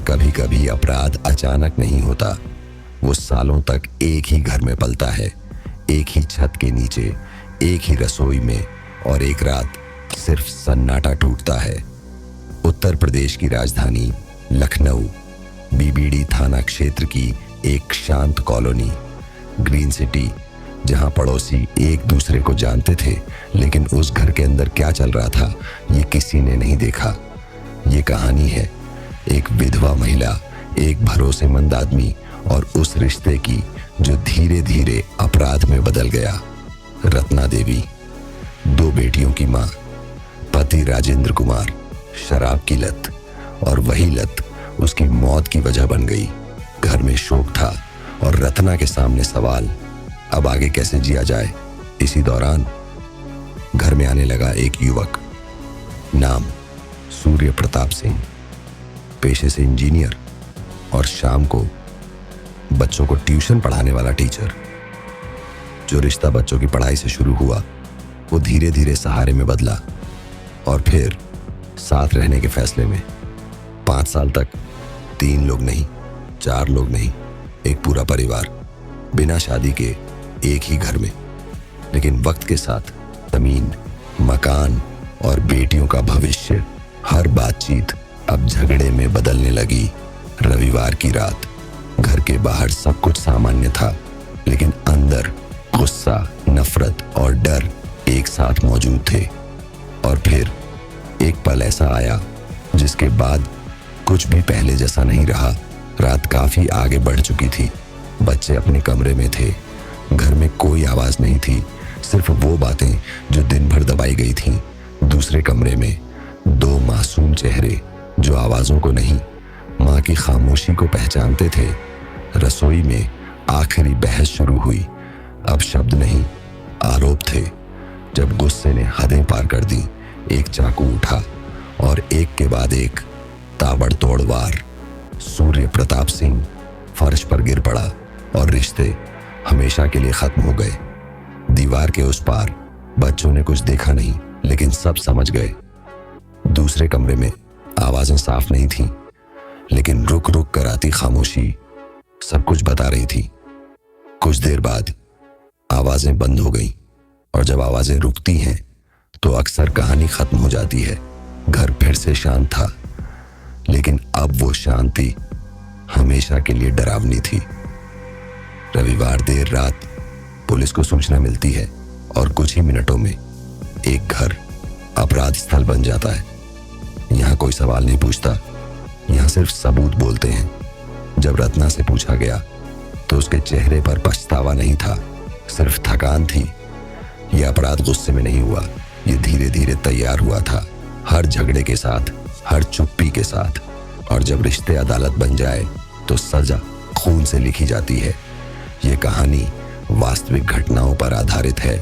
कभी कभी अपराध अचानक नहीं होता, वो सालों तक एक ही घर में पलता है, एक ही छत के नीचे, एक ही रसोई में, और एक रात सिर्फ सन्नाटा टूटता है। उत्तर प्रदेश की राजधानी लखनऊ बीबीडी थाना क्षेत्र की एक शांत कॉलोनी, ग्रीन सिटी, जहां पड़ोसी एक दूसरे को जानते थे, लेकिन उस घर के अंदर क्या चल रहा था ये किसी ने नहीं देखा। ये कहानी है एक विधवा महिला, एक भरोसेमंद आदमी और उस रिश्ते की जो धीरे धीरे अपराध में बदल गया। रत्ना देवी, 2 बेटियों की मां, पति राजेंद्र कुमार, शराब की लत, और वही लत उसकी मौत की वजह बन गई। घर में शोक था और रत्ना के सामने सवाल, अब आगे कैसे जिया जाए। इसी दौरान घर में आने लगा एक युवक, नाम सूर्य प्रताप सिंह, पेशे से इंजीनियर और शाम को बच्चों को ट्यूशन पढ़ाने वाला टीचर। जो रिश्ता बच्चों की पढ़ाई से शुरू हुआ वो धीरे धीरे सहारे में बदला और फिर साथ रहने के फैसले में। 5 साल तक 3 लोग नहीं, 4 लोग नहीं, एक पूरा परिवार, बिना शादी के एक ही घर में। लेकिन वक्त के साथ जमीन, मकान और बेटियों का भविष्य, हर बातचीत अब झगड़े में बदलने लगी। रविवार की रात घर के बाहर सब कुछ सामान्य था, लेकिन अंदर गुस्सा, नफरत और डर एक साथ मौजूद थे। और फिर एक पल ऐसा आया जिसके बाद कुछ भी पहले जैसा नहीं रहा। रात काफी आगे बढ़ चुकी थी, बच्चे अपने कमरे में थे, घर में कोई आवाज नहीं थी, सिर्फ वो बातें जो दिन भर दबाई गई थीं। दूसरे कमरे में 2 मासूम चेहरे जो आवाजों को नहीं, माँ की खामोशी को पहचानते थे। रसोई में आखिरी बहस शुरू हुई। अब शब्द नहीं, आरोप थे। जब गुस्से ने हदें पार कर दी, एक चाकू उठा और एक के बाद एक ताबड़तोड़ वार। सूर्य प्रताप सिंह फर्श पर गिर पड़ा और रिश्ते हमेशा के लिए खत्म हो गए। दीवार के उस पार बच्चों ने कुछ देखा नहीं, लेकिन सब समझ गए। दूसरे कमरे में आवाजें साफ नहीं थीं, लेकिन रुक रुक कर आती खामोशी सब कुछ बता रही थी। कुछ देर बाद आवाजें बंद हो गईं, और जब आवाजें रुकती हैं तो अक्सर कहानी खत्म हो जाती है। घर फिर से शांत था, लेकिन अब वो शांति हमेशा के लिए डरावनी थी। रविवार देर रात पुलिस को सूचना मिलती है और कुछ ही मिनटों में एक घर अपराध स्थल बन जाता है। यहाँ कोई सवाल नहीं पूछता, यहाँ सिर्फ सबूत बोलते हैं। जब रत्ना से पूछा गया तो उसके चेहरे पर पछतावा नहीं था, सिर्फ थकान थी। यह अपराध गुस्से में नहीं हुआ, ये धीरे धीरे तैयार हुआ था, हर झगड़े के साथ, हर चुप्पी के साथ। और जब रिश्ते अदालत बन जाए तो सजा खून से लिखी जाती है। ये कहानी वास्तविक घटनाओं पर आधारित है।